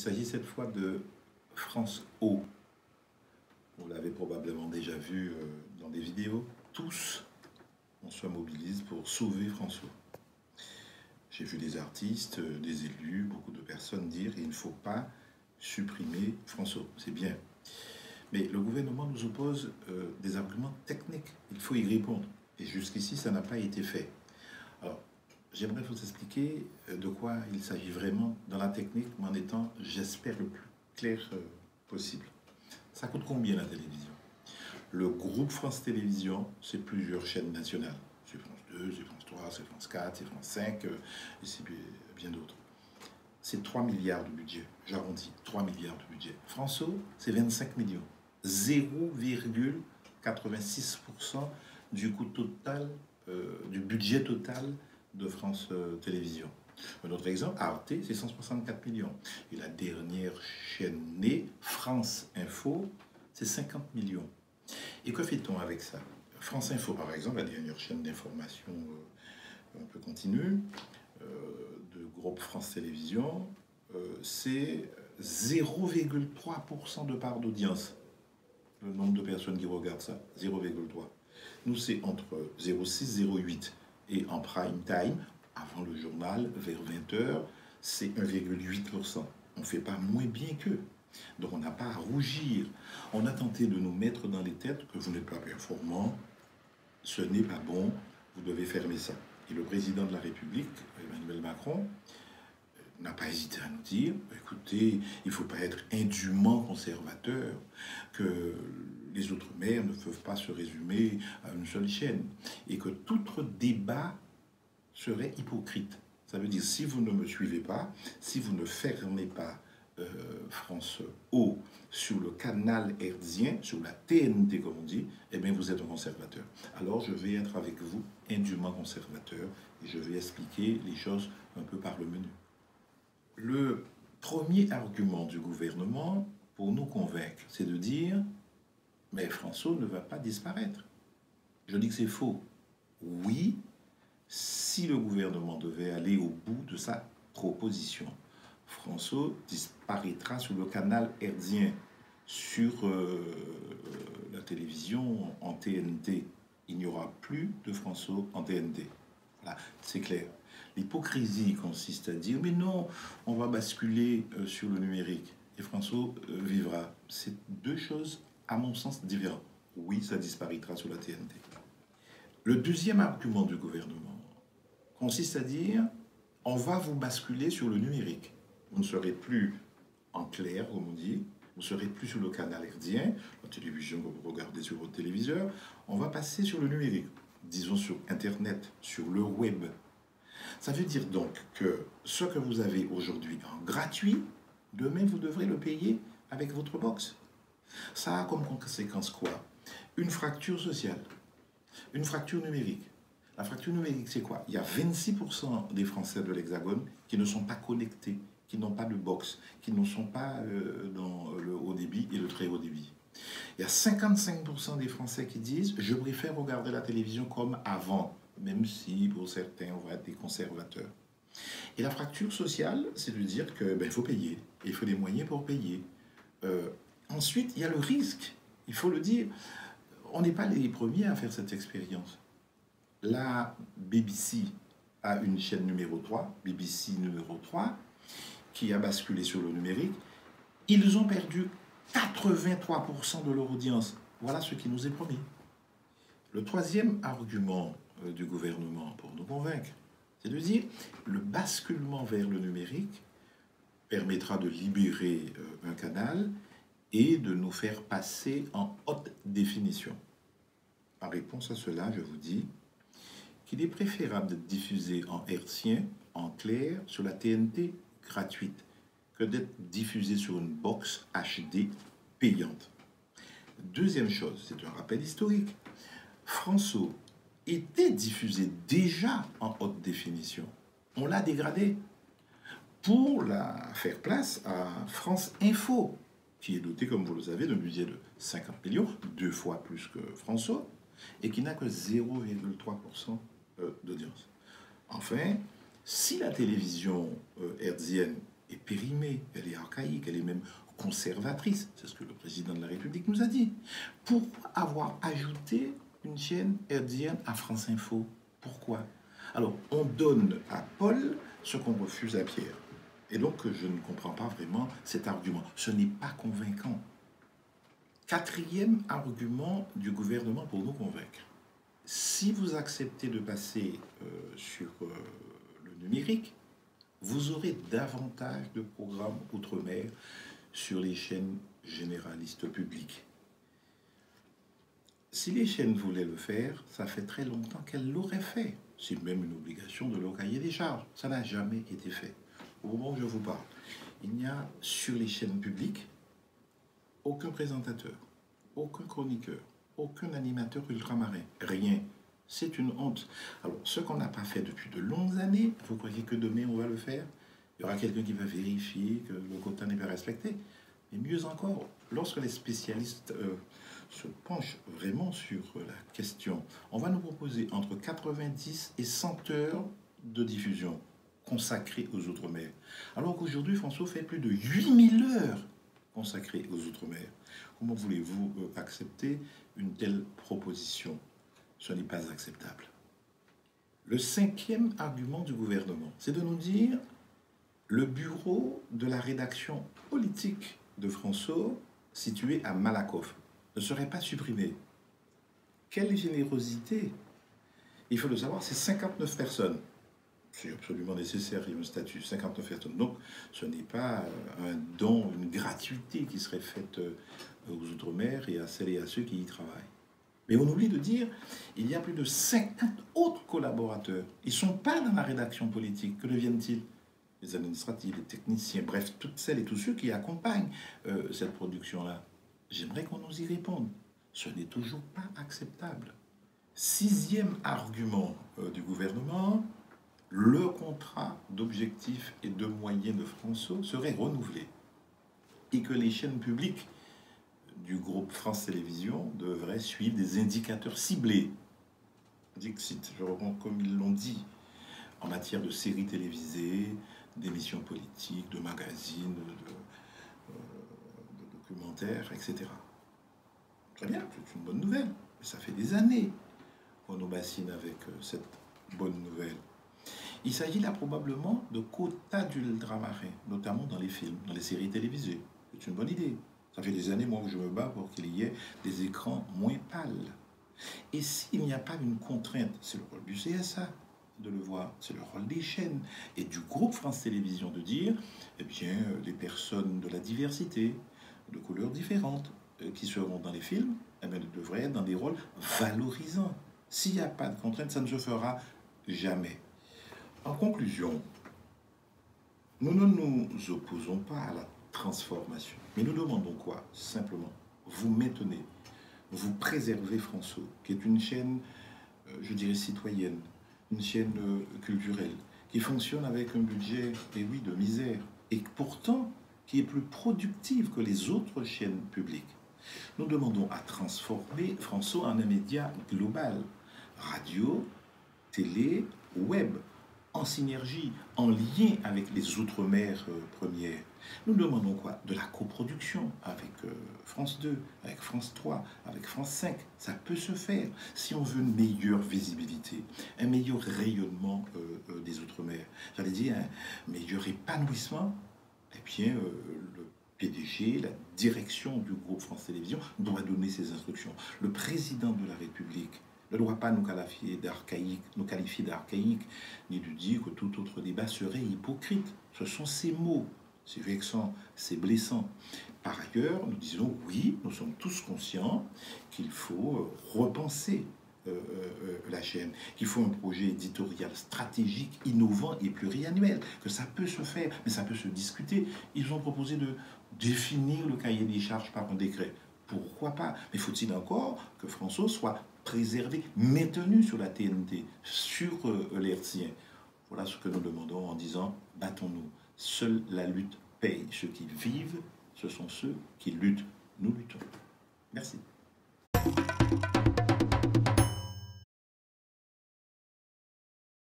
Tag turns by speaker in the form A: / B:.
A: s'agit cette fois de France O. Vous l'avez probablement déjà vu dans des vidéos. Tous, on se mobilise pour sauver France O. J'ai vu des artistes, des élus, beaucoup de personnes dire il ne faut pas supprimer France O. C'est bien. Mais le gouvernement nous oppose des arguments techniques. Il faut y répondre. Et jusqu'ici, ça n'a pas été fait. Alors, j'aimerais vous expliquer de quoi il s'agit vraiment dans la technique, mais en étant, j'espère, le plus clair possible. Ça coûte combien la télévision? Le groupe France Télévisions, c'est plusieurs chaînes nationales. C'est France 2, c'est France 3, c'est France 4, c'est France 5, et c'est bien d'autres. C'est 3 milliards de budget, j'arrondis, 3 milliards de budget. France O, c'est 25 millions. 0,86% du coût total, du budget total de France Télévisions. Un autre exemple, Arte, c'est 164 millions. Et la dernière chaîne née, France Info, c'est 50 millions. Et que fait-on avec ça? France Info, par exemple, la dernière chaîne d'information un peu continue, de groupe France Télévisions, c'est 0,3% de part d'audience. Le nombre de personnes qui regardent ça, 0,3. Nous, c'est entre 0,6 et 0,8. Et en prime time, avant le journal, vers 20h, c'est 1,8%. On ne fait pas moins bien qu'eux. Donc on n'a pas à rougir. On a tenté de nous mettre dans les têtes que vous n'êtes pas performant, ce n'est pas bon, vous devez fermer ça. Et le président de la République, Emmanuel Macron, n'a pas hésité à nous dire, écoutez, il ne faut pas être indûment conservateur, que les Outre-mer ne peuvent pas se résumer à une seule chaîne, et que tout débat serait hypocrite. Ça veut dire, si vous ne me suivez pas, si vous ne fermez pas France O sur le canal hertzien, sur la TNT comme on dit, eh bien vous êtes un conservateur. Alors je vais être avec vous indûment conservateur et je vais expliquer les choses un peu par le menu. Le premier argument du gouvernement pour nous convaincre, c'est de dire mais France O ne va pas disparaître. Je dis que c'est faux. Oui, si le gouvernement devait aller au bout de sa proposition, France O disparaîtra sur le canal hertzien, sur la télévision en TNT. Il n'y aura plus de France O en TNT. Voilà, c'est clair. L'hypocrisie consiste à dire, mais non, on va basculer sur le numérique et France O vivra. C'est deux choses, à mon sens, différentes. Oui, ça disparaîtra sur la TNT. Le deuxième argument du gouvernement consiste à dire, on va vous basculer sur le numérique. Vous ne serez plus en clair, comme on dit, vous ne serez plus sur le canal hertzien, la télévision que vous regardez sur votre téléviseur, on va passer sur le numérique, disons sur Internet, sur le web. Ça veut dire donc que ce que vous avez aujourd'hui en gratuit, demain vous devrez le payer avec votre box. Ça a comme conséquence quoi? Une fracture sociale, une fracture numérique. La fracture numérique, c'est quoi? Il y a 26% des Français de l'Hexagone qui ne sont pas connectés, qui n'ont pas de box, qui ne sont pas dans le haut débit et le très haut débit. Il y a 55% des Français qui disent « Je préfère regarder la télévision comme avant », même si pour certains, on va être des conservateurs. Et la fracture sociale, c'est de dire qu'il faut payer, et il faut des moyens pour payer. Ensuite, il y a le risque, il faut le dire. On n'est pas les premiers à faire cette expérience. La BBC a une chaîne numéro 3, BBC numéro 3, qui a basculé sur le numérique. Ils ont perdu 83% de leur audience. Voilà ce qui nous est promis. Le troisième argument du gouvernement pour nous convaincre, c'est de dire le basculement vers le numérique permettra de libérer un canal et de nous faire passer en haute définition. En réponse à cela, je vous dis qu'il est préférable de diffuser en hertzien, en clair, sur la TNT gratuite, que d'être diffusé sur une box HD payante. Deuxième chose, c'est un rappel historique. France O était diffusé déjà en haute définition. On l'a dégradé pour la faire place à France Info, qui est doté, comme vous le savez, d'un budget de 50 millions, 2 fois plus que France O, et qui n'a que 0,3% d'audience. Enfin, si la télévision hertzienne est périmée, elle est archaïque, elle est même conservatrice. C'est ce que le président de la République nous a dit. Pourquoi avoir ajouté une chaîne hertzienne à France Info? Pourquoi? Alors, on donne à Paul ce qu'on refuse à Pierre. Et donc, je ne comprends pas vraiment cet argument. Ce n'est pas convaincant. Quatrième argument du gouvernement pour nous convaincre. Si vous acceptez de passer sur le numérique, vous aurez davantage de programmes outre-mer sur les chaînes généralistes publiques. Si les chaînes voulaient le faire, ça fait très longtemps qu'elles l'auraient fait. C'est même une obligation de leur cahier des charges. Ça n'a jamais été fait. Au moment où je vous parle, il n'y a sur les chaînes publiques aucun présentateur, aucun chroniqueur, aucun animateur ultramarin, rien. C'est une honte. Alors, ce qu'on n'a pas fait depuis de longues années, vous croyez que demain on va le faire? Il y aura quelqu'un qui va vérifier que le quota n'est pas respecté. Mais mieux encore, lorsque les spécialistes se penchent vraiment sur la question, on va nous proposer entre 90 et 100 heures de diffusion consacrées aux Outre-mer. Alors qu'aujourd'hui, François fait plus de 8000 heures consacrées aux Outre-mer. Comment voulez-vous accepter une telle proposition? Ce n'est pas acceptable. Le cinquième argument du gouvernement, c'est de nous dire le bureau de la rédaction politique de François, situé à Malakoff, ne serait pas supprimé. Quelle générosité! Il faut le savoir, c'est 59 personnes. C'est absolument nécessaire, il y a un statut, 59 personnes. Donc, ce n'est pas un don, une gratuité qui serait faite aux Outre-mer et à celles et à ceux qui y travaillent. Mais on oublie de dire, il y a plus de 50 autres collaborateurs. Ils ne sont pas dans la rédaction politique. Que deviennent-ils? Les administratifs, les techniciens, bref, toutes celles et tous ceux qui accompagnent cette production-là. J'aimerais qu'on nous y réponde. Ce n'est toujours pas acceptable. Sixième argument du gouvernement, le contrat d'objectifs et de moyens de François serait renouvelé et que les chaînes publiques du groupe France Télévisions devraient suivre des indicateurs ciblés. Dixit, je reprends comme ils l'ont dit, en matière de séries télévisées, d'émissions politiques, de magazines, de documentaires, etc. Très bien, c'est une bonne nouvelle. Mais ça fait des années qu'on nous bassine avec cette bonne nouvelle. Il s'agit là probablement de quotas d'ultramarins, notamment dans les films, dans les séries télévisées. C'est une bonne idée. Ça fait des années, moi, que je me bats pour qu'il y ait des écrans moins pâles. Et s'il n'y a pas une contrainte, c'est le rôle du CSA de le voir, c'est le rôle des chaînes et du groupe France Télévisions de dire, eh bien, les personnes de la diversité, de couleurs différentes, qui seront dans les films, eh bien, devraient être dans des rôles valorisants. S'il n'y a pas de contrainte, ça ne se fera jamais. En conclusion, nous ne nous opposons pas à la transformation, mais nous demandons quoi? Simplement, vous maintenez, vous préservez François, qui est une chaîne, je dirais, citoyenne, une chaîne culturelle, qui fonctionne avec un budget, et oui, de misère, et pourtant qui est plus productive que les autres chaînes publiques. Nous demandons à transformer François en un média global, radio, télé, web, en synergie, en lien avec les Outre-mer premières. Nous demandons quoi? De la coproduction avec France 2, avec France 3, avec France 5. Ça peut se faire si on veut une meilleure visibilité, un meilleur rayonnement des Outre-mer. J'allais dire un meilleur épanouissement. Eh bien, le PDG, la direction du groupe France Télévisions doit donner ses instructions. Le président de la République ne doit pas nous qualifier d'archaïque, ni de dire que tout autre débat serait hypocrite. Ce sont ces mots. C'est vexant, c'est blessant. Par ailleurs, nous disons oui, nous sommes tous conscients qu'il faut repenser la chaîne, qu'il faut un projet éditorial stratégique, innovant et pluriannuel, que ça peut se faire, mais ça peut se discuter. Ils ont proposé de définir le cahier des charges par un décret. Pourquoi pas? Mais faut-il encore que François soit préservé, maintenu sur la TNT, sur l'hertzien? Voilà ce que nous demandons en disant, battons-nous. Seule la lutte paye. Ceux qui vivent, ce sont ceux qui luttent. Nous luttons. Merci.